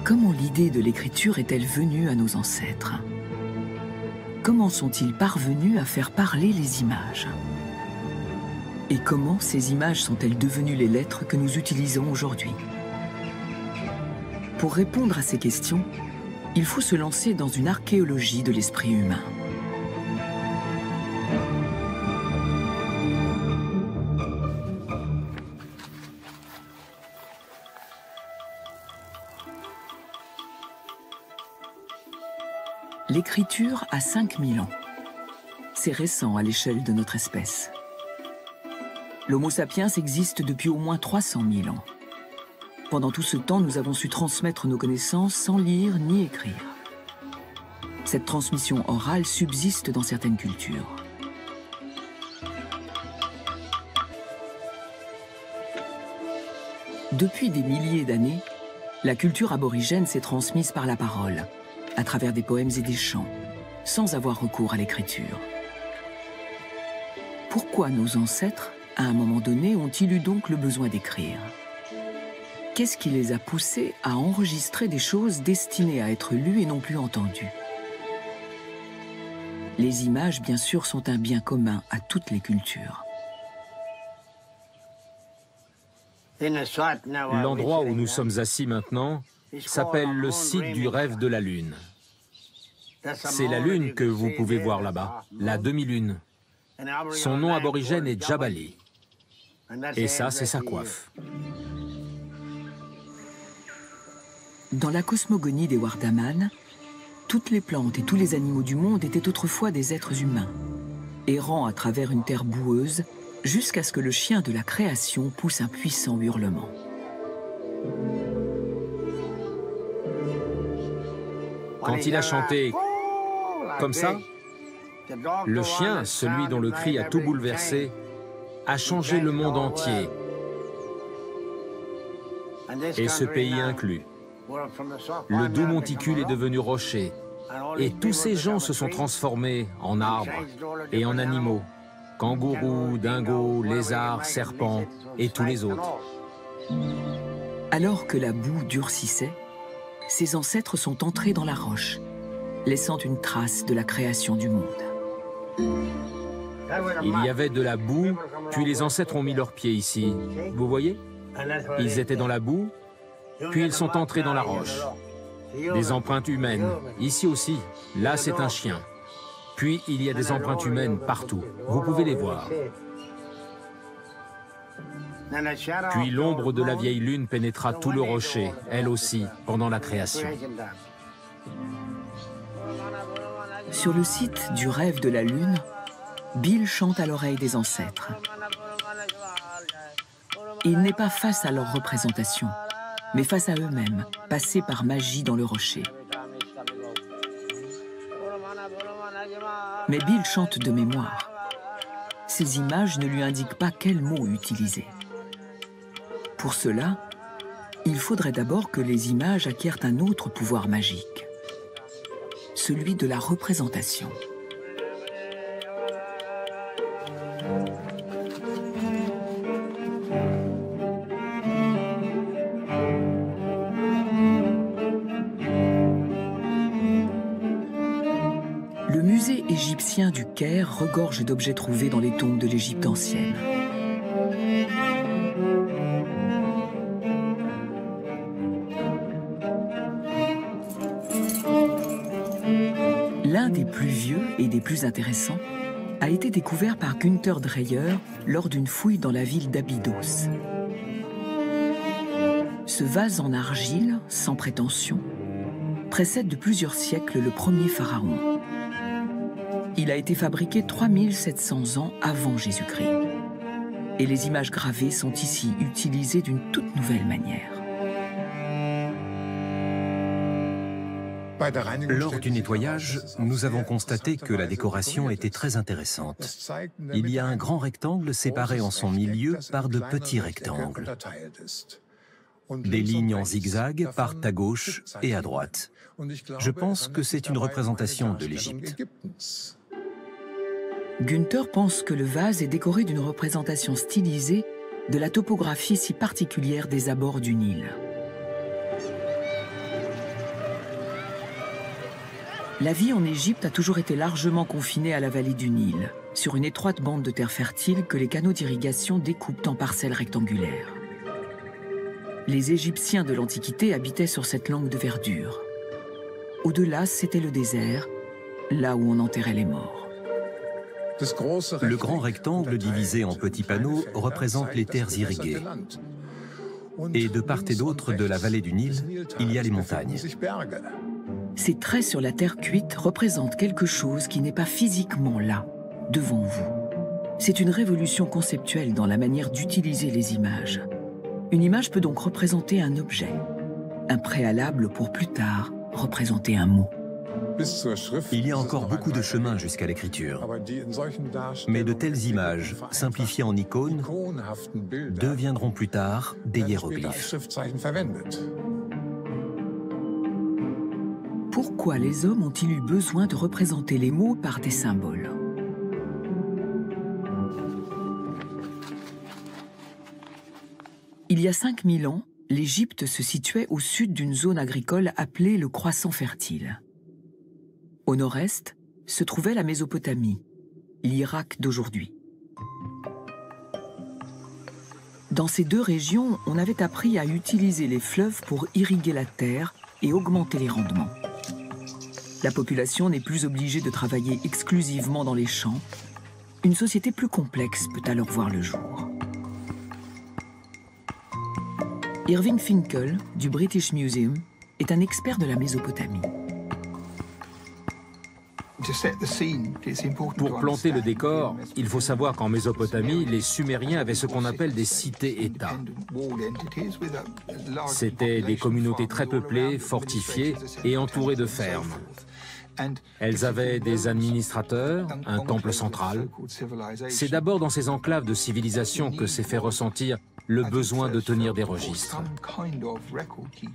Comment l'idée de l'écriture est-elle venue à nos ancêtres? Comment sont-ils parvenus à faire parler les images? Et comment ces images sont-elles devenues les lettres que nous utilisons aujourd'hui? Pour répondre à ces questions, il faut se lancer dans une archéologie de l'esprit humain. L'écriture a 5000 ans. C'est récent à l'échelle de notre espèce. L'Homo sapiens existe depuis au moins 300 000 ans. Pendant tout ce temps, nous avons su transmettre nos connaissances sans lire ni écrire. Cette transmission orale subsiste dans certaines cultures. Depuis des milliers d'années, la culture aborigène s'est transmise par la parole, à travers des poèmes et des chants, sans avoir recours à l'écriture. Pourquoi nos ancêtres, à un moment donné, ont-ils eu donc le besoin d'écrire? Qu'est-ce qui les a poussés à enregistrer des choses destinées à être lues et non plus entendues? Les images, bien sûr, sont un bien commun à toutes les cultures. L'endroit où nous sommes assis maintenant s'appelle le site du rêve de la Lune. C'est la Lune que vous pouvez voir là-bas, la demi-lune. Son nom aborigène est Djabali. Et ça, c'est sa coiffe. Dans la cosmogonie des Wardaman, toutes les plantes et tous les animaux du monde étaient autrefois des êtres humains, errant à travers une terre boueuse jusqu'à ce que le chien de la création pousse un puissant hurlement. Quand il a chanté comme ça, le chien, celui dont le cri a tout bouleversé, a changé le monde entier, et ce pays inclus. Le doux monticule est devenu rocher, et tous ces gens se sont transformés en arbres et en animaux, kangourous, dingos, lézards, serpents et tous les autres. Alors que la boue durcissait, ses ancêtres sont entrés dans la roche, laissant une trace de la création du monde. Il y avait de la boue, puis les ancêtres ont mis leurs pieds ici. Vous voyez? Ils étaient dans la boue, puis ils sont entrés dans la roche. Des empreintes humaines, ici aussi. Là, c'est un chien. Puis, il y a des empreintes humaines partout. Vous pouvez les voir. Puis l'ombre de la vieille lune pénétra tout le rocher, elle aussi, pendant la création. Sur le site du rêve de la Lune, Bill chante à l'oreille des ancêtres. Il n'est pas face à leur représentation, mais face à eux-mêmes, passés par magie dans le rocher. Mais Bill chante de mémoire. Ces images ne lui indiquent pas quel mot utiliser. Pour cela, il faudrait d'abord que les images acquièrent un autre pouvoir magique, celui de la représentation. Le musée égyptien du Caire regorge d'objets trouvés dans les tombes de l'Égypte ancienne. L'un des plus vieux et des plus intéressants a été découvert par Günther Dreyer lors d'une fouille dans la ville d'Abydos. Ce vase en argile, sans prétention, précède de plusieurs siècles le premier pharaon. Il a été fabriqué 3700 ans avant Jésus-Christ. Et les images gravées sont ici utilisées d'une toute nouvelle manière. Lors du nettoyage, nous avons constaté que la décoration était très intéressante. Il y a un grand rectangle séparé en son milieu par de petits rectangles. Des lignes en zigzag partent à gauche et à droite. Je pense que c'est une représentation de l'Égypte. Günther pense que le vase est décoré d'une représentation stylisée de la topographie si particulière des abords du Nil. La vie en Égypte a toujours été largement confinée à la vallée du Nil, sur une étroite bande de terre fertile que les canaux d'irrigation découpent en parcelles rectangulaires. Les Égyptiens de l'Antiquité habitaient sur cette langue de verdure. Au-delà, c'était le désert, là où on enterrait les morts. Le grand rectangle divisé en petits panneaux représente les terres irriguées. Et de part et d'autre de la vallée du Nil, il y a les montagnes. Ces traits sur la terre cuite représentent quelque chose qui n'est pas physiquement là, devant vous. C'est une révolution conceptuelle dans la manière d'utiliser les images. Une image peut donc représenter un objet, un préalable pour plus tard représenter un mot. Il y a encore beaucoup de chemin jusqu'à l'écriture. Mais de telles images, simplifiées en icônes, deviendront plus tard des hiéroglyphes. Pourquoi les hommes ont-ils eu besoin de représenter les mots par des symboles? Il y a 5000 ans, l'Égypte se situait au sud d'une zone agricole appelée le Croissant fertile. Au nord-est se trouvait la Mésopotamie, l'Irak d'aujourd'hui. Dans ces deux régions, on avait appris à utiliser les fleuves pour irriguer la terre et augmenter les rendements. La population n'est plus obligée de travailler exclusivement dans les champs. Une société plus complexe peut alors voir le jour. Irving Finkel, du British Museum, est un expert de la Mésopotamie. Pour planter le décor, il faut savoir qu'en Mésopotamie, les Sumériens avaient ce qu'on appelle des cités-États. C'étaient des communautés très peuplées, fortifiées et entourées de fermes. Elles avaient des administrateurs, un temple central. C'est d'abord dans ces enclaves de civilisation que s'est fait ressentir le besoin de tenir des registres.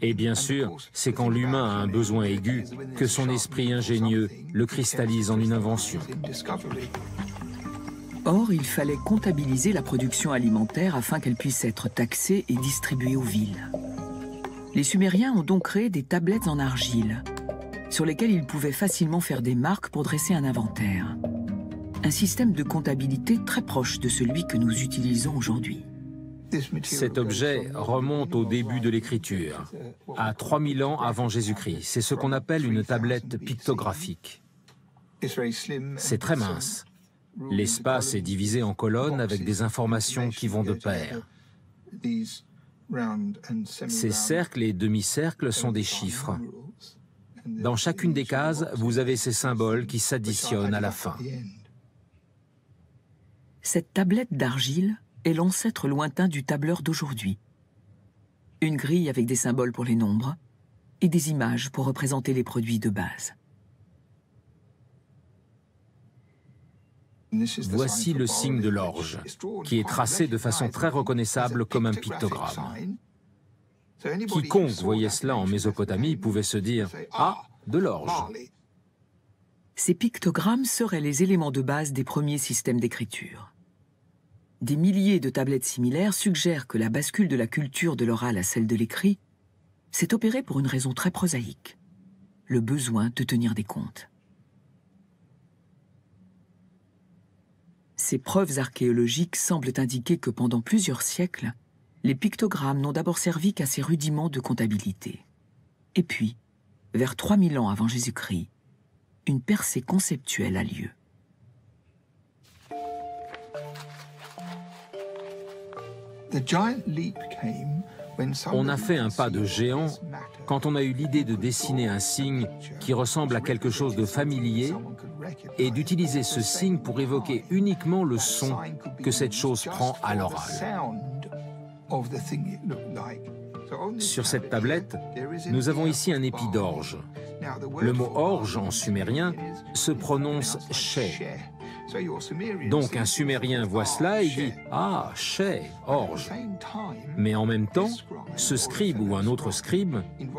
Et bien sûr, c'est quand l'humain a un besoin aigu que son esprit ingénieux le cristallise en une invention. Or, il fallait comptabiliser la production alimentaire afin qu'elle puisse être taxée et distribuée aux villes. Les Sumériens ont donc créé des tablettes en argile, sur lesquelles ils pouvaient facilement faire des marques pour dresser un inventaire. Un système de comptabilité très proche de celui que nous utilisons aujourd'hui. Cet objet remonte au début de l'écriture, à 3000 ans avant Jésus-Christ. C'est ce qu'on appelle une tablette pictographique. C'est très mince. L'espace est divisé en colonnes avec des informations qui vont de pair. Ces cercles et demi-cercles sont des chiffres. Dans chacune des cases, vous avez ces symboles qui s'additionnent à la fin. Cette tablette d'argile est l'ancêtre lointain du tableur d'aujourd'hui. Une grille avec des symboles pour les nombres et des images pour représenter les produits de base. Voici le signe de l'orge, qui est tracé de façon très reconnaissable comme un pictogramme. Quiconque voyait cela en Mésopotamie pouvait se dire « Ah, de l'orge ». Ces pictogrammes seraient les éléments de base des premiers systèmes d'écriture. Des milliers de tablettes similaires suggèrent que la bascule de la culture de l'oral à celle de l'écrit s'est opérée pour une raison très prosaïque, le besoin de tenir des comptes. Ces preuves archéologiques semblent indiquer que pendant plusieurs siècles, les pictogrammes n'ont d'abord servi qu'à ces rudiments de comptabilité. Et puis, vers 3000 ans avant Jésus-Christ, une percée conceptuelle a lieu. On a fait un pas de géant quand on a eu l'idée de dessiner un signe qui ressemble à quelque chose de familier et d'utiliser ce signe pour évoquer uniquement le son que cette chose prend à l'oral. Sur cette tablette, nous avons ici un épi d'orge. Le mot orge en sumérien se prononce « shay ». Donc un Sumérien voit cela et dit « Ah, shay, orge ». Mais en même temps, ce scribe ou un autre scribe,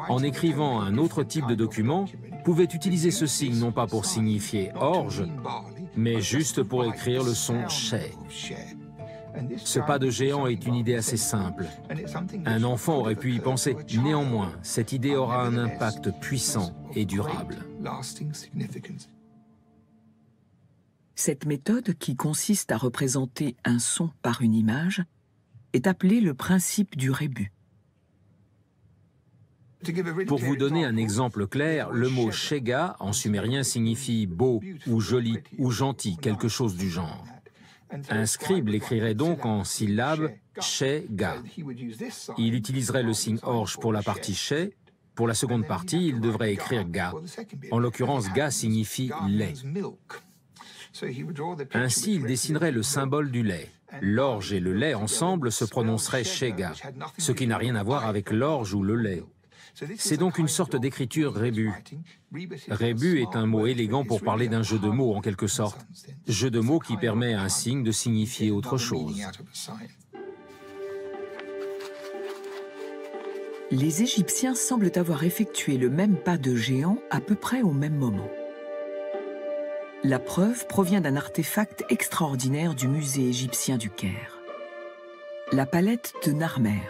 en écrivant un autre type de document, pouvait utiliser ce signe non pas pour signifier orge, mais juste pour écrire le son shay. Ce pas de géant est une idée assez simple. Un enfant aurait pu y penser. Néanmoins, cette idée aura un impact puissant et durable. Cette méthode, qui consiste à représenter un son par une image, est appelée le principe du rébus. Pour vous donner un exemple clair, le mot Shega en sumérien signifie beau ou joli ou gentil, quelque chose du genre. Un scribe l'écrirait donc en syllabes She-ga. Il utiliserait le signe orge pour la partie She. Pour la seconde partie, il devrait écrire ga. En l'occurrence, ga signifie lait. Ainsi, il dessinerait le symbole du lait. L'orge et le lait ensemble se prononceraient Shega, ce qui n'a rien à voir avec l'orge ou le lait. C'est donc une sorte d'écriture rébus. Rébus est un mot élégant pour parler d'un jeu de mots en quelque sorte. Jeu de mots qui permet à un signe de signifier autre chose. Les Égyptiens semblent avoir effectué le même pas de géant à peu près au même moment. La preuve provient d'un artefact extraordinaire du musée égyptien du Caire. La palette de Narmer,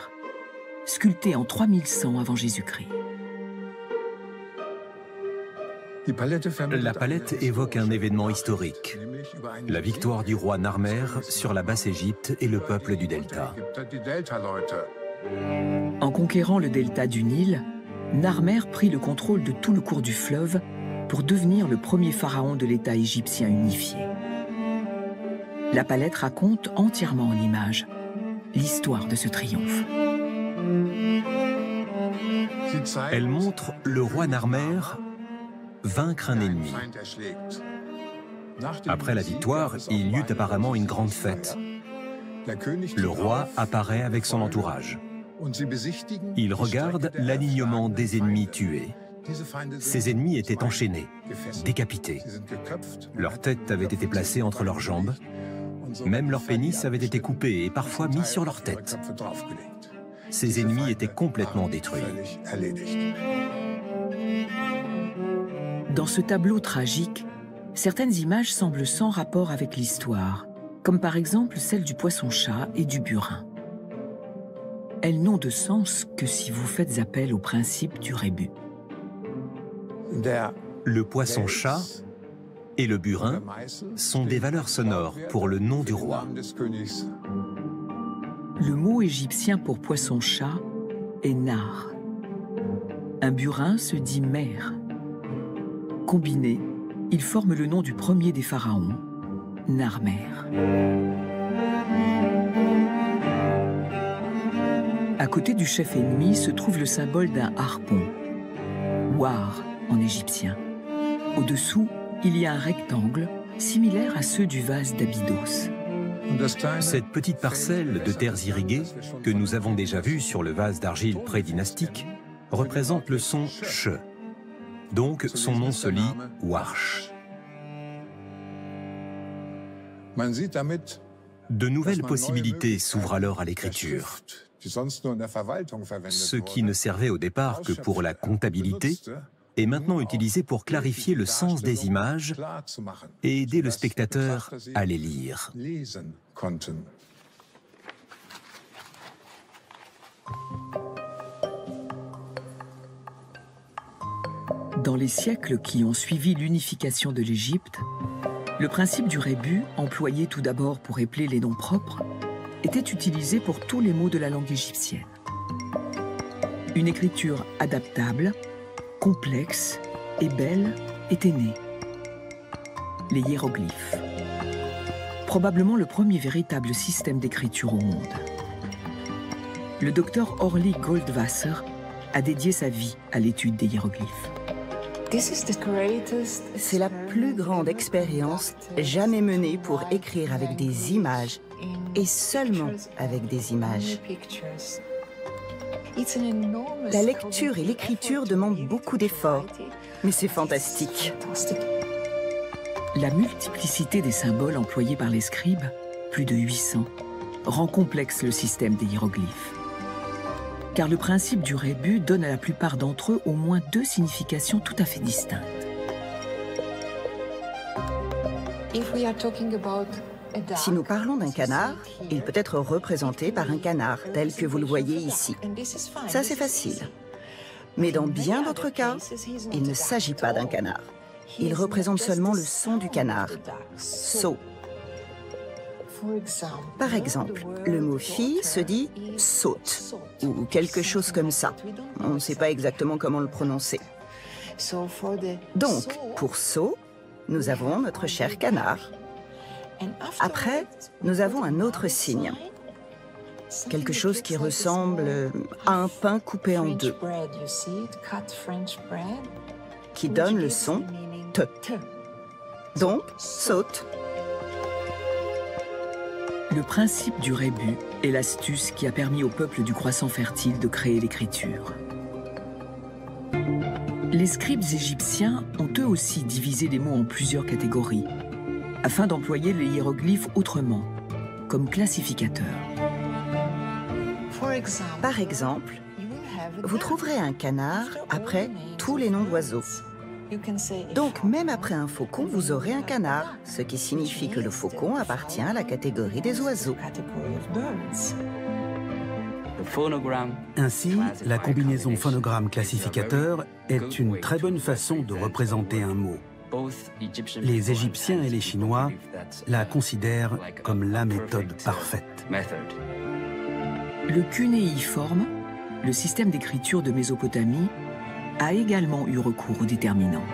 sculptée en 3100 avant Jésus-Christ. La palette évoque un événement historique, la victoire du roi Narmer sur la Basse-Égypte et le peuple du Delta. En conquérant le delta du Nil, Narmer prit le contrôle de tout le cours du fleuve pour devenir le premier pharaon de l'État égyptien unifié. La palette raconte entièrement en images l'histoire de ce triomphe. Elle montre le roi Narmer vaincre un ennemi. Après la victoire, il y eut apparemment une grande fête. Le roi apparaît avec son entourage. Il regarde l'alignement des ennemis tués. Ces ennemis étaient enchaînés, décapités. Leurs têtes avaient été placées entre leurs jambes. Même leur pénis avait été coupé et parfois mis sur leur tête. Ces ennemis étaient complètement détruits. Dans ce tableau tragique, certaines images semblent sans rapport avec l'histoire, comme par exemple celle du poisson-chat et du burin. Elles n'ont de sens que si vous faites appel au principe du rébus. Le poisson-chat et le burin sont des valeurs sonores pour le nom du roi. Le mot égyptien pour poisson-chat est nar. Un burin se dit mer. Combinés, ils forment le nom du premier des pharaons, Narmer. À côté du chef ennemi se trouve le symbole d'un harpon, war en égyptien. Au-dessous, il y a un rectangle similaire à ceux du vase d'Abydos. Cette petite parcelle de terres irriguées, que nous avons déjà vue sur le vase d'argile prédynastique, représente le son ch. Donc son nom se lit Warsh. De nouvelles possibilités s'ouvrent alors à l'écriture. Ce qui ne servait au départ que pour la comptabilité est maintenant utilisé pour clarifier le sens des images et aider le spectateur à les lire. Dans les siècles qui ont suivi l'unification de l'Égypte, le principe du rébus, employé tout d'abord pour épeler les noms propres, était utilisé pour tous les mots de la langue égyptienne. Une écriture adaptable, complexe et belle était née. Les hiéroglyphes. Probablement le premier véritable système d'écriture au monde. Le docteur Orly Goldwasser a dédié sa vie à l'étude des hiéroglyphes. C'est la plus grande expérience jamais menée pour écrire avec des images et seulement avec des images. La lecture et l'écriture demandent beaucoup d'efforts, mais c'est fantastique. La multiplicité des symboles employés par les scribes, plus de 800, rend complexe le système des hiéroglyphes. Car le principe du rébus donne à la plupart d'entre eux au moins deux significations tout à fait distinctes. Si nous parlons d'un canard, il peut être représenté par un canard, tel que vous le voyez ici. Ça, c'est facile. Mais dans bien d'autres cas, il ne s'agit pas d'un canard. Il représente seulement le son du canard, saut. Par exemple, le mot fille se dit saute ou quelque chose comme ça. On ne sait pas exactement comment le prononcer. Donc, pour saut, nous avons notre cher canard. Après, nous avons un autre signe. Quelque chose qui ressemble à un pain coupé en deux, qui donne le son T. Donc, saute. Le principe du rébus est l'astuce qui a permis au peuple du croissant fertile de créer l'écriture. Les scribes égyptiens ont eux aussi divisé les mots en plusieurs catégories, afin d'employer les hiéroglyphes autrement, comme classificateurs. Par exemple, vous trouverez un canard après tous les noms d'oiseaux. Donc, même après un faucon, vous aurez un canard, ce qui signifie que le faucon appartient à la catégorie des oiseaux. Ainsi, la combinaison phonogramme-classificateur est une très bonne façon de représenter un mot. Les Égyptiens et les Chinois la considèrent comme la méthode parfaite. Le cunéiforme, le système d'écriture de Mésopotamie, a également eu recours aux déterminants.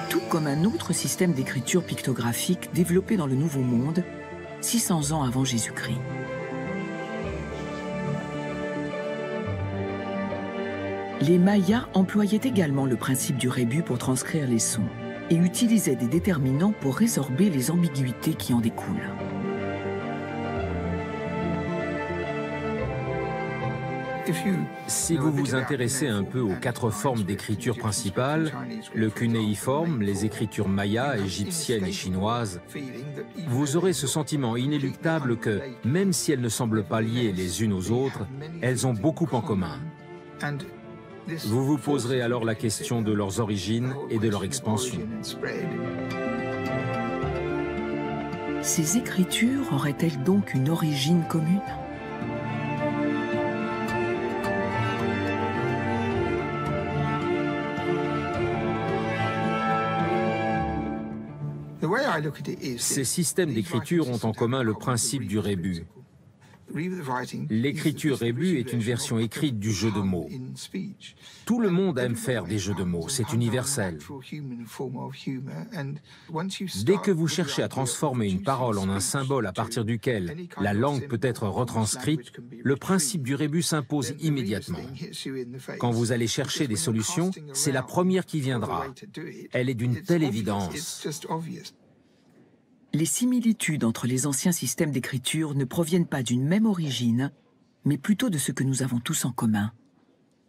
Tout comme un autre système d'écriture pictographique développé dans le Nouveau Monde, 600 ans avant Jésus-Christ. Les Mayas employaient également le principe du rébus pour transcrire les sons et utilisaient des déterminants pour résorber les ambiguïtés qui en découlent. Si vous vous intéressez un peu aux 4 formes d'écriture principales, le cunéiforme, les écritures mayas, égyptiennes et chinoises, vous aurez ce sentiment inéluctable que, même si elles ne semblent pas liées les unes aux autres, elles ont beaucoup en commun. Vous vous poserez alors la question de leurs origines et de leur expansion. Ces écritures auraient-elles donc une origine commune ? Ces systèmes d'écriture ont en commun le principe du rébus. L'écriture rébus est une version écrite du jeu de mots. Tout le monde aime faire des jeux de mots, c'est universel. Dès que vous cherchez à transformer une parole en un symbole à partir duquel la langue peut être retranscrite, le principe du rébus s'impose immédiatement. Quand vous allez chercher des solutions, c'est la première qui viendra. Elle est d'une telle évidence. Les similitudes entre les anciens systèmes d'écriture ne proviennent pas d'une même origine, mais plutôt de ce que nous avons tous en commun,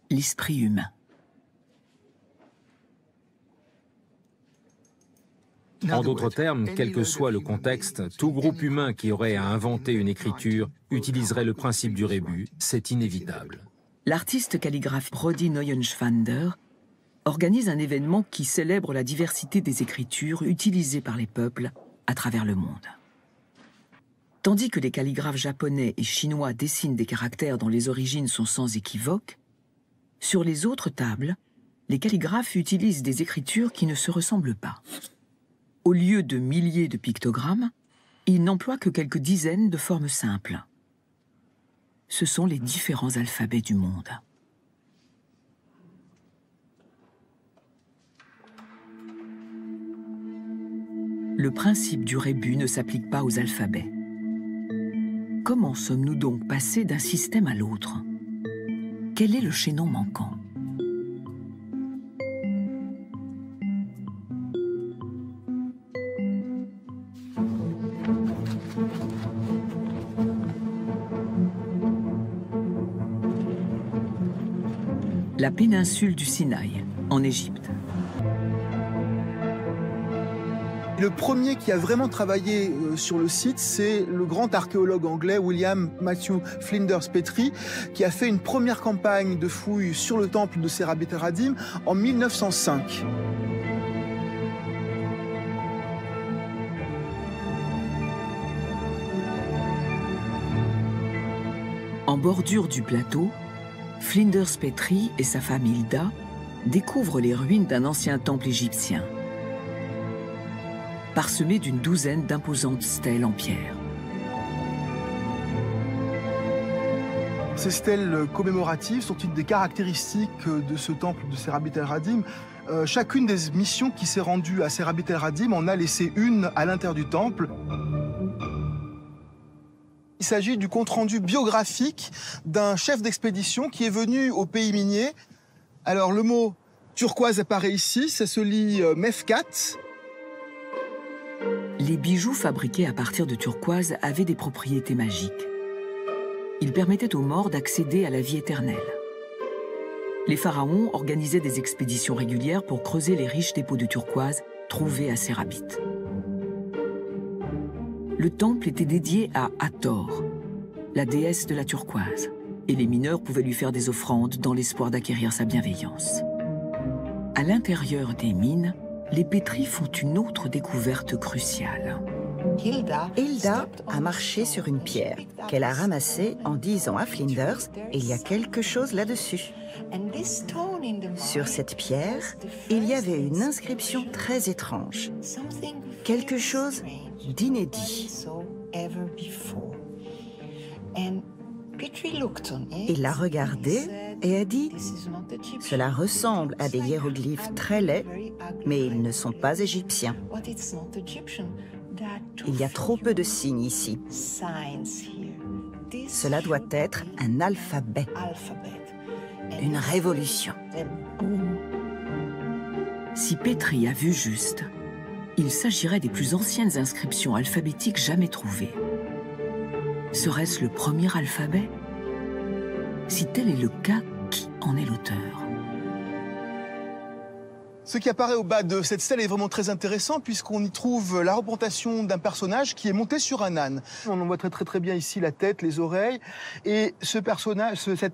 l'esprit humain. En d'autres termes, quel que soit le contexte, tout groupe humain qui aurait à inventer une écriture utiliserait le principe du rébus, c'est inévitable. L'artiste calligraphe Brody Neuenschwander organise un événement qui célèbre la diversité des écritures utilisées par les peuples à travers le monde. Tandis que les calligraphes japonais et chinois dessinent des caractères dont les origines sont sans équivoque, sur les autres tables, les calligraphes utilisent des écritures qui ne se ressemblent pas. Au lieu de milliers de pictogrammes, ils n'emploient que quelques dizaines de formes simples. Ce sont les différents alphabets du monde. Le principe du rébus ne s'applique pas aux alphabets. Comment sommes-nous donc passés d'un système à l'autre? Quel est le chaînon manquant? La péninsule du Sinaï, en Égypte. Le premier qui a vraiment travaillé sur le site, c'est le grand archéologue anglais William Matthew Flinders Petrie, qui a fait une première campagne de fouilles sur le temple de Sérabit-Radim en 1905. En bordure du plateau, Flinders Petrie et sa femme Hilda découvrent les ruines d'un ancien temple égyptien, parsemé d'une douzaine d'imposantes stèles en pierre. Ces stèles commémoratives sont une des caractéristiques de ce temple de Serabit el-Radim. Chacune des missions qui s'est rendue à Serabit el-Radim en a laissé une à l'intérieur du temple. Il s'agit du compte-rendu biographique d'un chef d'expédition qui est venu au pays minier. Alors le mot turquoise apparaît ici, ça se lit Mefkat. Les bijoux fabriqués à partir de turquoise avaient des propriétés magiques. Ils permettaient aux morts d'accéder à la vie éternelle. Les pharaons organisaient des expéditions régulières pour creuser les riches dépôts de turquoise trouvés à Serabit. Le temple était dédié à Hathor, la déesse de la turquoise, et les mineurs pouvaient lui faire des offrandes dans l'espoir d'acquérir sa bienveillance. À l'intérieur des mines, les Petrie font une autre découverte cruciale. Hilda a marché sur une pierre qu'elle a ramassée en disant à Flinders « Il y a quelque chose là-dessus ». Sur cette pierre, il y avait une inscription très étrange, quelque chose d'inédit. Il l'a regardée et a dit « Cela ressemble à des hiéroglyphes très laids, mais ils ne sont pas égyptiens. Il y a trop peu de signes ici. Cela doit être un alphabet. Une révolution. » Si Petrie a vu juste, il s'agirait des plus anciennes inscriptions alphabétiques jamais trouvées. Serait-ce le premier alphabet? Si tel est le cas, qui en est l'auteur? Ce qui apparaît au bas de cette stèle est vraiment très intéressant puisqu'on y trouve la représentation d'un personnage qui est monté sur un âne. On en voit très bien ici la tête, les oreilles. Et cet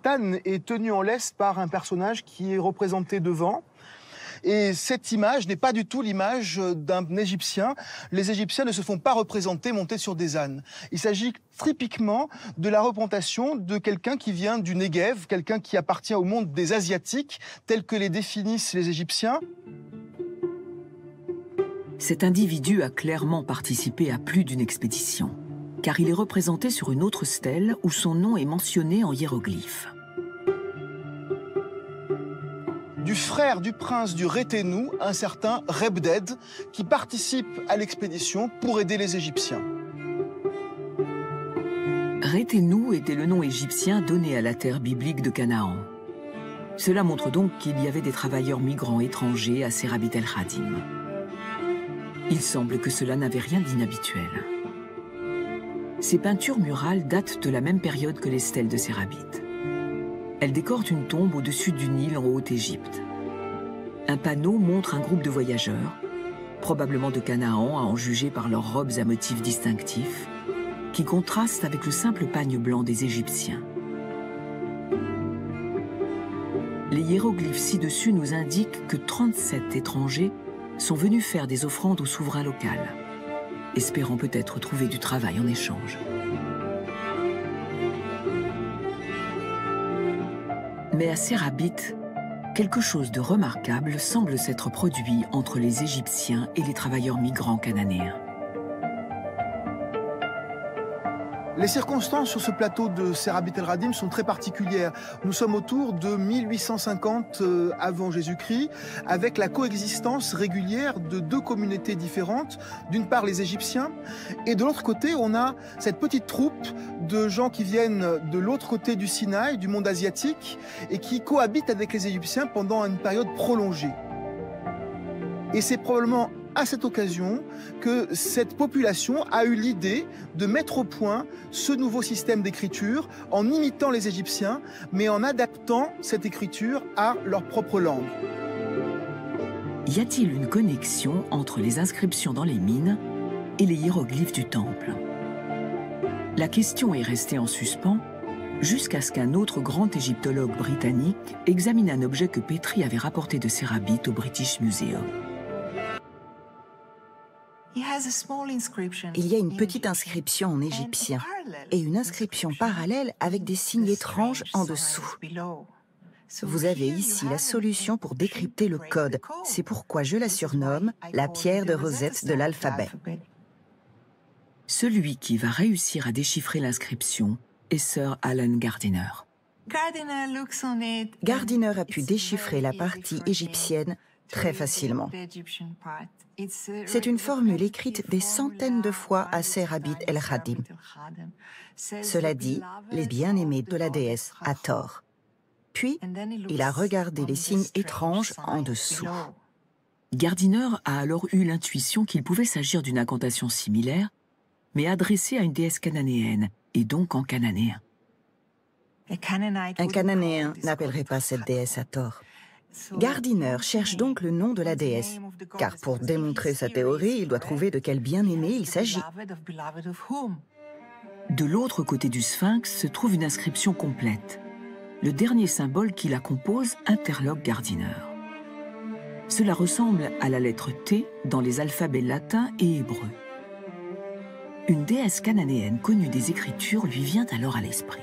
âne est tenu en laisse par un personnage qui est représenté devant. Et cette image n'est pas du tout l'image d'un Égyptien. Les Égyptiens ne se font pas représenter montés sur des ânes. Il s'agit typiquement de la représentation de quelqu'un qui vient du Negev, quelqu'un qui appartient au monde des Asiatiques, tel que les définissent les Égyptiens. Cet individu a clairement participé à plus d'une expédition, car il est représenté sur une autre stèle où son nom est mentionné en hiéroglyphes. Du frère du prince du Réténou, un certain Rebded, qui participe à l'expédition pour aider les Égyptiens. Réténou était le nom égyptien donné à la terre biblique de Canaan. Cela montre donc qu'il y avait des travailleurs migrants étrangers à Serabit el-Radim. Il semble que cela n'avait rien d'inhabituel. Ces peintures murales datent de la même période que les stèles de Serabit. Elles décorent une tombe au-dessus du Nil en Haute-Égypte. Un panneau montre un groupe de voyageurs, probablement de Canaan à en juger par leurs robes à motifs distinctifs, qui contrastent avec le simple pagne blanc des Égyptiens. Les hiéroglyphes ci-dessus nous indiquent que 37 étrangers sont venus faire des offrandes au souverain local, espérant peut-être trouver du travail en échange. Mais à Serabit, quelque chose de remarquable semble s'être produit entre les Égyptiens et les travailleurs migrants cananéens. Les circonstances sur ce plateau de Serabit el-Radim sont très particulières. Nous sommes autour de 1850 avant Jésus-Christ, avec la coexistence régulière de deux communautés différentes. D'une part les Égyptiens, et de l'autre côté on a cette petite troupe de gens qui viennent de l'autre côté du Sinaï, du monde asiatique, et qui cohabitent avec les Égyptiens pendant une période prolongée. Et c'est probablement à cette occasion que cette population a eu l'idée de mettre au point ce nouveau système d'écriture en imitant les Égyptiens, mais en adaptant cette écriture à leur propre langue. Y a-t-il une connexion entre les inscriptions dans les mines et les hiéroglyphes du temple? La question est restée en suspens jusqu'à ce qu'un autre grand égyptologue britannique examine un objet que Petrie avait rapporté de Serabit au British Museum. Il y a une petite inscription en égyptien et une inscription parallèle avec des signes étranges en dessous. Vous avez ici la solution pour décrypter le code. C'est pourquoi je la surnomme la pierre de Rosette de l'alphabet. Celui qui va réussir à déchiffrer l'inscription est Sir Alan Gardiner. Gardiner a pu déchiffrer la partie égyptienne très facilement. C'est une formule écrite des centaines de fois à Serabit el-Khadim. Cela dit, les bien-aimés de la déesse à tort. Puis, il a regardé les signes étranges en dessous. Gardiner a alors eu l'intuition qu'il pouvait s'agir d'une incantation similaire, mais adressée à une déesse cananéenne, et donc en cananéen. Un cananéen n'appellerait pas cette déesse à tort. Gardiner cherche donc le nom de la déesse, car pour démontrer sa théorie, il doit trouver de quel bien-aimé il s'agit. De l'autre côté du sphinx se trouve une inscription complète. Le dernier symbole qui la compose interloque Gardiner. Cela ressemble à la lettre T dans les alphabets latins et hébreux. Une déesse cananéenne connue des Écritures lui vient alors à l'esprit.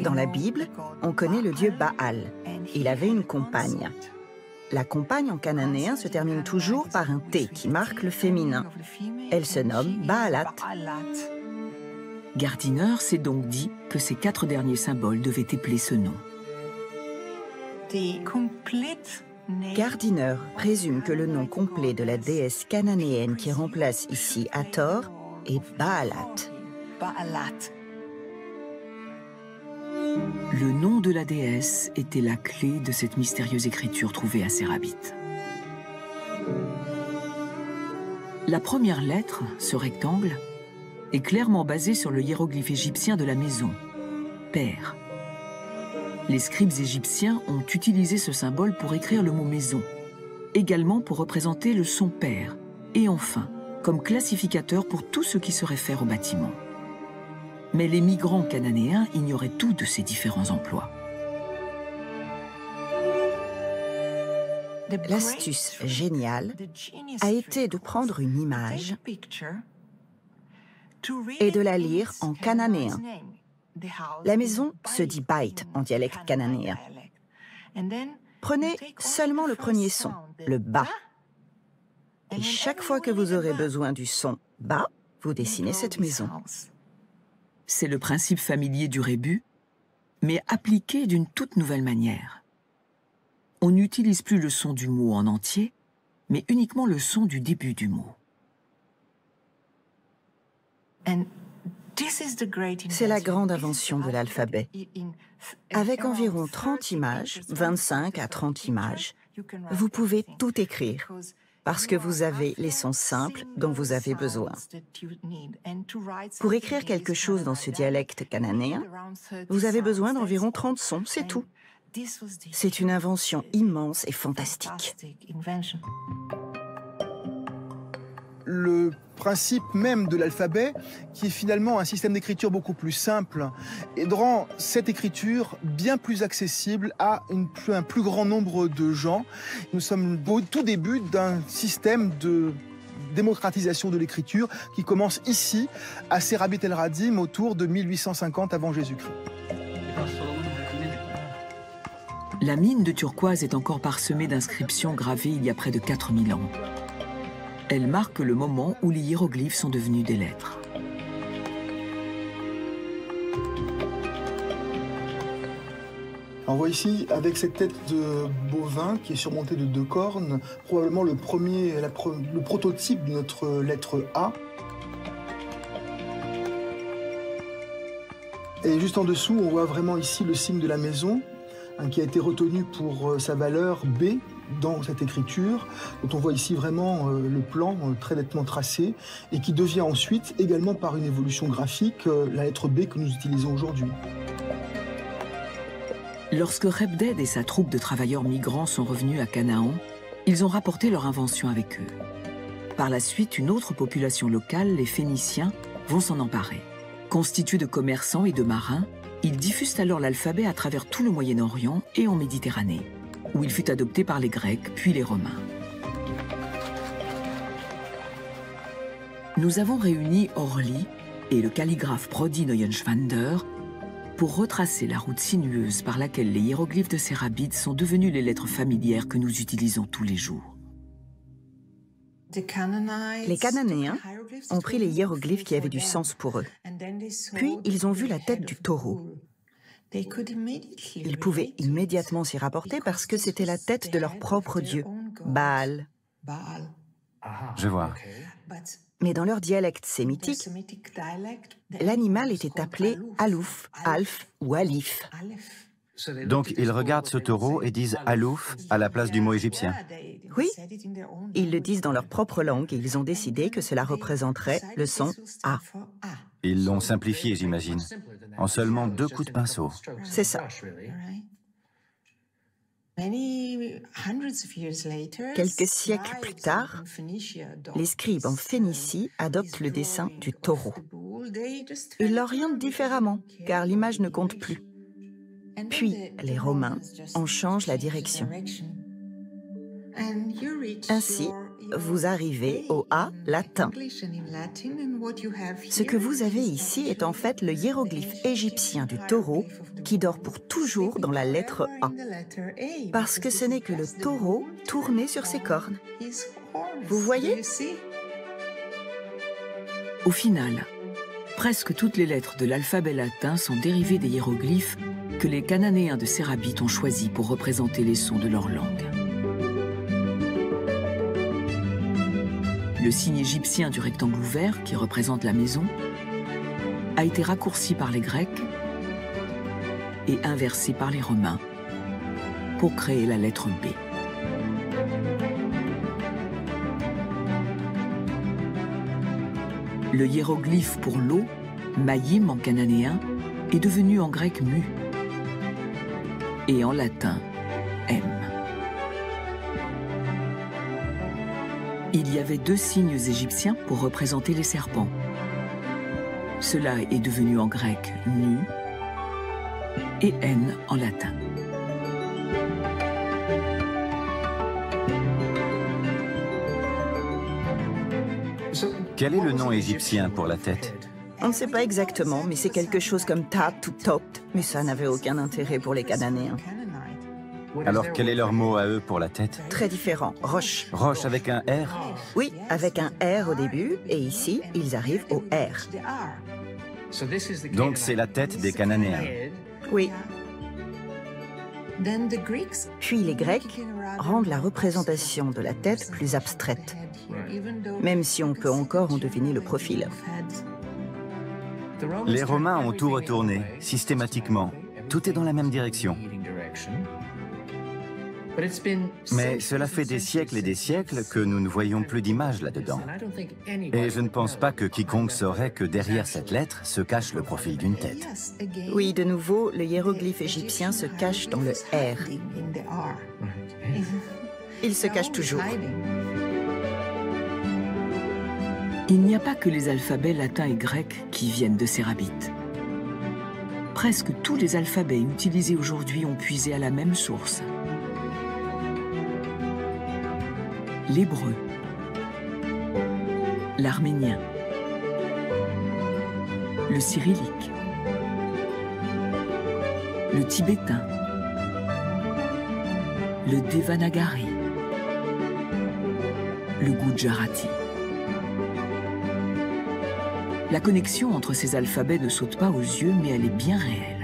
Dans la Bible, on connaît le dieu Baal. Il avait une compagne. La compagne en cananéen se termine toujours par un T qui marque le féminin. Elle se nomme Baalat. Gardiner s'est donc dit que ces 4 derniers symboles devaient épeler ce nom. Gardiner présume que le nom complet de la déesse cananéenne qui remplace ici Hathor est Baalat. Le nom de la déesse était la clé de cette mystérieuse écriture trouvée à Serabit. La première lettre, ce rectangle, est clairement basée sur le hiéroglyphe égyptien de la maison, Père. Les scribes égyptiens ont utilisé ce symbole pour écrire le mot maison, également pour représenter le son Père, et enfin, comme classificateur pour tout ce qui se réfère au bâtiment. Mais les migrants cananéens ignoraient tout de ces différents emplois. L'astuce géniale a été de prendre une image et de la lire en cananéen. La maison se dit Bait en dialecte cananéen. Prenez seulement le premier son, le Ba. Et chaque fois que vous aurez besoin du son Ba, vous dessinez cette maison. C'est le principe familier du rébus, mais appliqué d'une toute nouvelle manière. On n'utilise plus le son du mot en entier, mais uniquement le son du début du mot. C'est la grande invention de l'alphabet. Avec environ 30 images, 25 à 30 images, vous pouvez tout écrire, parce que vous avez les sons simples dont vous avez besoin. Pour écrire quelque chose dans ce dialecte cananéen, vous avez besoin d'environ 30 sons, c'est tout. C'est une invention immense et fantastique. Le principe même de l'alphabet, qui est finalement un système d'écriture beaucoup plus simple, et rend cette écriture bien plus accessible à un plus grand nombre de gens. Nous sommes au tout début d'un système de démocratisation de l'écriture qui commence ici, à Serabit el-Khadim, autour de 1850 avant Jésus-Christ. La mine de turquoise est encore parsemée d'inscriptions gravées il y a près de 4000 ans. Elle marque le moment où les hiéroglyphes sont devenus des lettres. On voit ici, avec cette tête de bovin qui est surmontée de 2 cornes, probablement le prototype de notre lettre A. Et juste en dessous, on voit vraiment ici le signe de la maison, qui a été retenu pour sa valeur B dans cette écriture, dont on voit ici vraiment le plan très nettement tracé, et qui devient ensuite, également par une évolution graphique, la lettre B que nous utilisons aujourd'hui. Lorsque Rebded et sa troupe de travailleurs migrants sont revenus à Canaan, ils ont rapporté leur invention avec eux. Par la suite, une autre population locale, les Phéniciens, vont s'en emparer. Constitués de commerçants et de marins, ils diffusent alors l'alphabet à travers tout le Moyen-Orient et en Méditerranée, où il fut adopté par les Grecs puis les Romains. Nous avons réuni Orly et le calligraphe Brody Neuenschwander pour retracer la route sinueuse par laquelle les hiéroglyphes de ces rabbits sont devenus les lettres familières que nous utilisons tous les jours. Les Cananéens ont pris les hiéroglyphes qui avaient du sens pour eux. Puis ils ont vu la tête du taureau. Ils pouvaient immédiatement s'y rapporter parce que c'était la tête de leur propre dieu, Baal. Je vois. Mais dans leur dialecte sémitique, l'animal était appelé Alouf, Alf ou Alif. Donc ils regardent ce taureau et disent Alouf à la place du mot égyptien. Oui, ils le disent dans leur propre langue et ils ont décidé que cela représenterait le son A. Ils l'ont simplifié, j'imagine, en seulement 2 coups de pinceau. C'est ça. Quelques siècles plus tard, les scribes en Phénicie adoptent le dessin du taureau. Ils l'orientent différemment, car l'image ne compte plus. Puis, les Romains en changent la direction. Ainsi, vous arrivez au A latin. Ce que vous avez ici est en fait le hiéroglyphe égyptien du taureau qui dort pour toujours dans la lettre A. Parce que ce n'est que le taureau tourné sur ses cornes. Vous voyez? Au final, presque toutes les lettres de l'alphabet latin sont dérivées des hiéroglyphes que les Cananéens de Sérabit ont choisis pour représenter les sons de leur langue. Le signe égyptien du rectangle ouvert, qui représente la maison, a été raccourci par les Grecs et inversé par les Romains pour créer la lettre B. Le hiéroglyphe pour l'eau, Mayim en cananéen, est devenu en grec mu et en latin M. Il y avait 2 signes égyptiens pour représenter les serpents. Cela est devenu en grec nu et N en latin. Quel est le nom égyptien pour la tête? On ne sait pas exactement, mais c'est quelque chose comme Tat ou Topt, mais ça n'avait aucun intérêt pour les Cananéens. Alors quel est leur mot à eux pour la tête? Très différent, roche. Roche avec un R? Oui, avec un R au début, et ici, ils arrivent au R. Donc c'est la tête des Cananéens. Oui. Puis les Grecs rendent la représentation de la tête plus abstraite, même si on peut encore en deviner le profil. Les Romains ont tout retourné, systématiquement. Tout est dans la même direction. Mais cela fait des siècles et des siècles que nous ne voyons plus d'image là-dedans. Et je ne pense pas que quiconque saurait que derrière cette lettre se cache le profil d'une tête. Oui, de nouveau, le hiéroglyphe égyptien se cache dans le R. Il se cache toujours. Il n'y a pas que les alphabets latins et grecs qui viennent de Sérabit. Presque tous les alphabets utilisés aujourd'hui ont puisé à la même source. L'hébreu, l'arménien, le cyrillique, le tibétain, le devanagari, le gujarati. La connexion entre ces alphabets ne saute pas aux yeux, mais elle est bien réelle.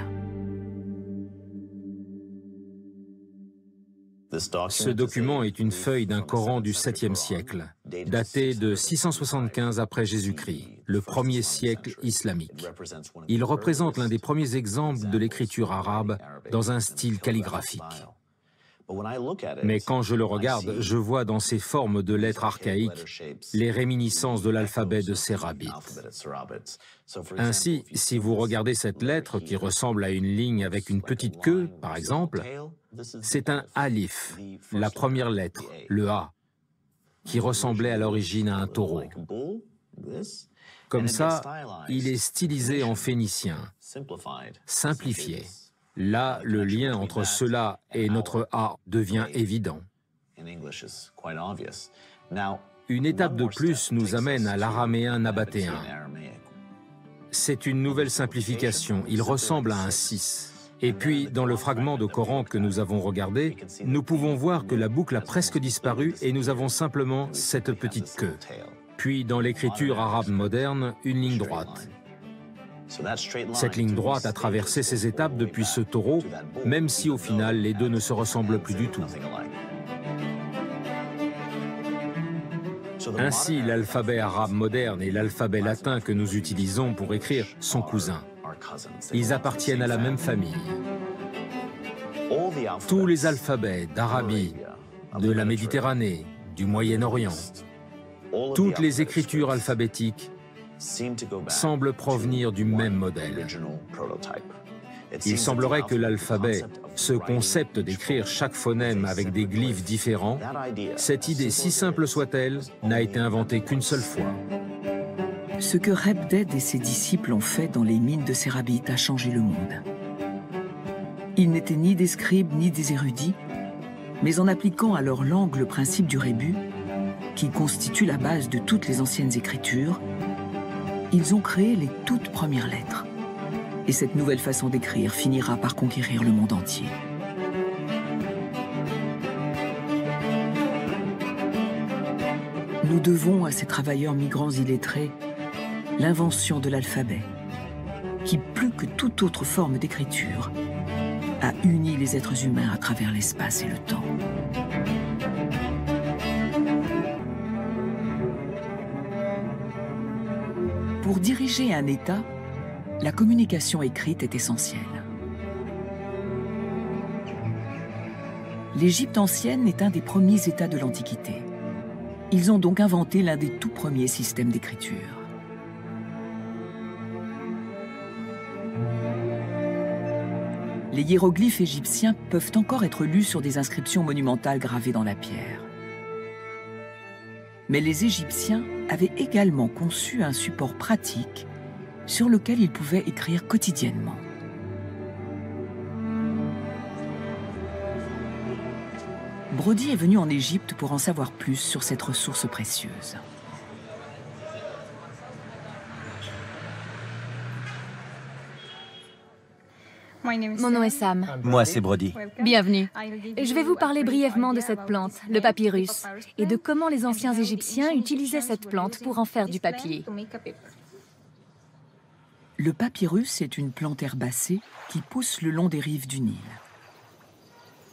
Ce document est une feuille d'un Coran du 7e siècle, daté de 675 après Jésus-Christ, le 1er siècle islamique. Il représente l'un des premiers exemples de l'écriture arabe dans un style calligraphique. Mais quand je le regarde, je vois dans ces formes de lettres archaïques les réminiscences de l'alphabet de Sérabit. Ainsi, si vous regardez cette lettre qui ressemble à une ligne avec une petite queue, par exemple, c'est un alif, la première lettre, le A, qui ressemblait à l'origine à un taureau. Comme ça, il est stylisé en phénicien, simplifié. Là, le lien entre cela et notre A devient évident. Une étape de plus nous amène à l'araméen nabatéen. C'est une nouvelle simplification, il ressemble à un 6. Et puis, dans le fragment de Coran que nous avons regardé, nous pouvons voir que la boucle a presque disparu et nous avons simplement cette petite queue. Puis, dans l'écriture arabe moderne, une ligne droite. Cette ligne droite a traversé ces étapes depuis ce taureau, même si au final, les deux ne se ressemblent plus du tout. Ainsi, l'alphabet arabe moderne et l'alphabet latin que nous utilisons pour écrire sont cousins. Ils appartiennent à la même famille. Tous les alphabets d'Arabie, de la Méditerranée, du Moyen-Orient, toutes les écritures alphabétiques semblent provenir du même modèle. Il semblerait que l'alphabet, ce concept d'écrire chaque phonème avec des glyphes différents, cette idée, si simple soit-elle, n'a été inventée qu'une seule fois. Ce que Rebded et ses disciples ont fait dans les mines de Cérabite a changé le monde. Ils n'étaient ni des scribes ni des érudits, mais en appliquant à leur langue le principe du rébus, qui constitue la base de toutes les anciennes écritures, ils ont créé les toutes premières lettres. Et cette nouvelle façon d'écrire finira par conquérir le monde entier. Nous devons à ces travailleurs migrants illettrés l'invention de l'alphabet, qui, plus que toute autre forme d'écriture, a uni les êtres humains à travers l'espace et le temps. Pour diriger un État, la communication écrite est essentielle. L'Égypte ancienne est un des premiers États de l'Antiquité. Ils ont donc inventé l'un des tout premiers systèmes d'écriture. Les hiéroglyphes égyptiens peuvent encore être lus sur des inscriptions monumentales gravées dans la pierre. Mais les Égyptiens avaient également conçu un support pratique sur lequel ils pouvaient écrire quotidiennement. Brody est venu en Égypte pour en savoir plus sur cette ressource précieuse. Mon nom est Sam. Moi, c'est Brody. Bienvenue. Je vais vous parler brièvement de cette plante, le papyrus, et de comment les anciens Égyptiens utilisaient cette plante pour en faire du papier. Le papyrus est une plante herbacée qui pousse le long des rives du Nil.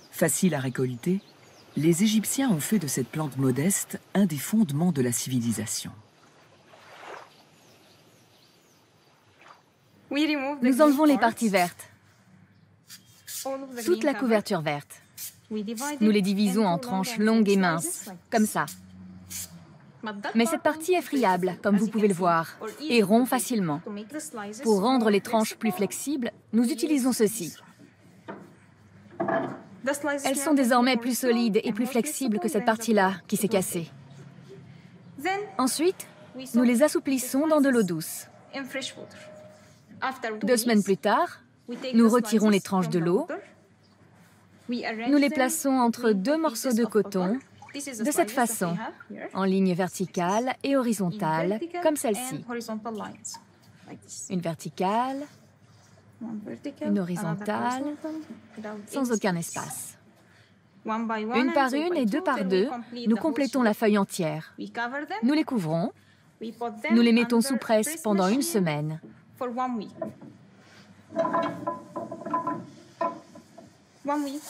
Facile à récolter, les Égyptiens ont fait de cette plante modeste un des fondements de la civilisation. Nous enlevons les parties vertes, toute la couverture verte. Nous les divisons en tranches longues et minces, comme ça. Mais cette partie est friable, comme vous pouvez le voir, et rompt facilement. Pour rendre les tranches plus flexibles, nous utilisons ceci. Elles sont désormais plus solides et plus flexibles que cette partie-là, qui s'est cassée. Ensuite, nous les assouplissons dans de l'eau douce. 2 semaines plus tard, nous retirons les tranches de l'eau. Nous les plaçons entre 2 morceaux de coton, de cette façon, en ligne verticale et horizontale, comme celle-ci. Une verticale, une horizontale, sans aucun espace. Une par une et 2 par 2, nous complétons la feuille entière. Nous les couvrons, nous les mettons sous presse pendant 1 semaine.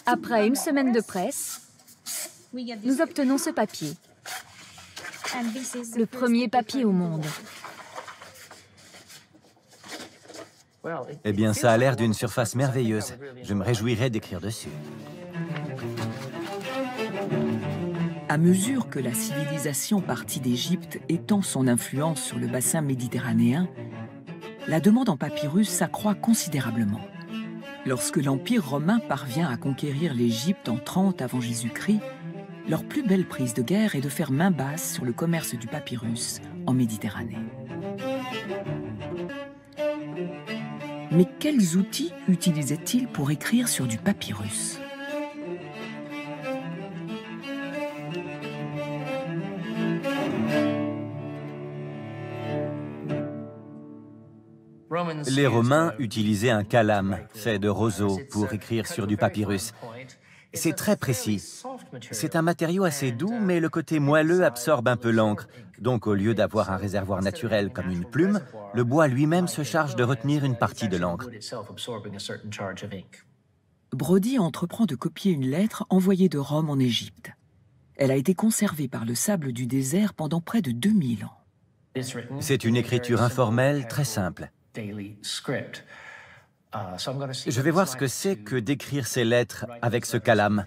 Après 1 semaine de presse, nous obtenons ce papier, le premier papier au monde. Eh bien, ça a l'air d'une surface merveilleuse. Je me réjouirais d'écrire dessus. À mesure que la civilisation partie d'Égypte étend son influence sur le bassin méditerranéen, la demande en papyrus s'accroît considérablement. Lorsque l'Empire romain parvient à conquérir l'Égypte en 30 avant Jésus-Christ, leur plus belle prise de guerre est de faire main basse sur le commerce du papyrus en Méditerranée. Mais quels outils utilisaient-ils pour écrire sur du papyrus ? Les Romains utilisaient un calame fait de roseau pour écrire sur du papyrus. C'est très précis. C'est un matériau assez doux, mais le côté moelleux absorbe un peu l'encre. Donc, au lieu d'avoir un réservoir naturel comme une plume, le bois lui-même se charge de retenir une partie de l'encre. Brodie entreprend de copier une lettre envoyée de Rome en Égypte. Elle a été conservée par le sable du désert pendant près de 2000 ans. C'est une écriture informelle très simple. Je vais voir ce que c'est que d'écrire ces lettres avec ce calame.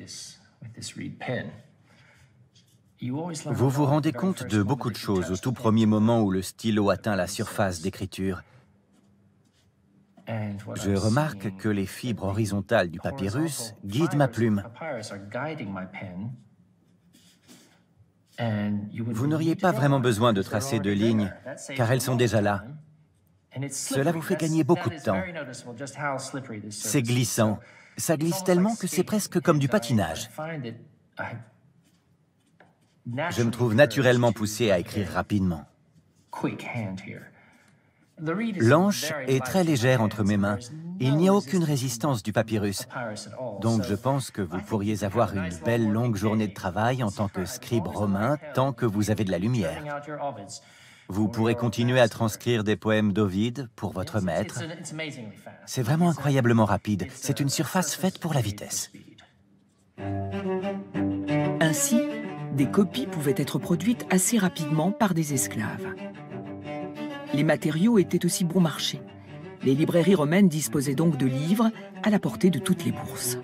Vous vous rendez compte de beaucoup de choses au tout premier moment où le stylo atteint la surface d'écriture. Je remarque que les fibres horizontales du papyrus guident ma plume. Vous n'auriez pas vraiment besoin de tracer de lignes, car elles sont déjà là. Cela vous fait gagner beaucoup de temps. C'est glissant. Ça glisse tellement que c'est presque comme du patinage. Je me trouve naturellement poussé à écrire rapidement. L'encre est très légère entre mes mains. Il n'y a aucune résistance du papyrus. Donc je pense que vous pourriez avoir une belle longue journée de travail en tant que scribe romain tant que vous avez de la lumière. Vous pourrez continuer à transcrire des poèmes d'Ovide pour votre maître. C'est vraiment incroyablement rapide. C'est une surface faite pour la vitesse. Ainsi, des copies pouvaient être produites assez rapidement par des esclaves. Les matériaux étaient aussi bon marché. Les librairies romaines disposaient donc de livres à la portée de toutes les bourses.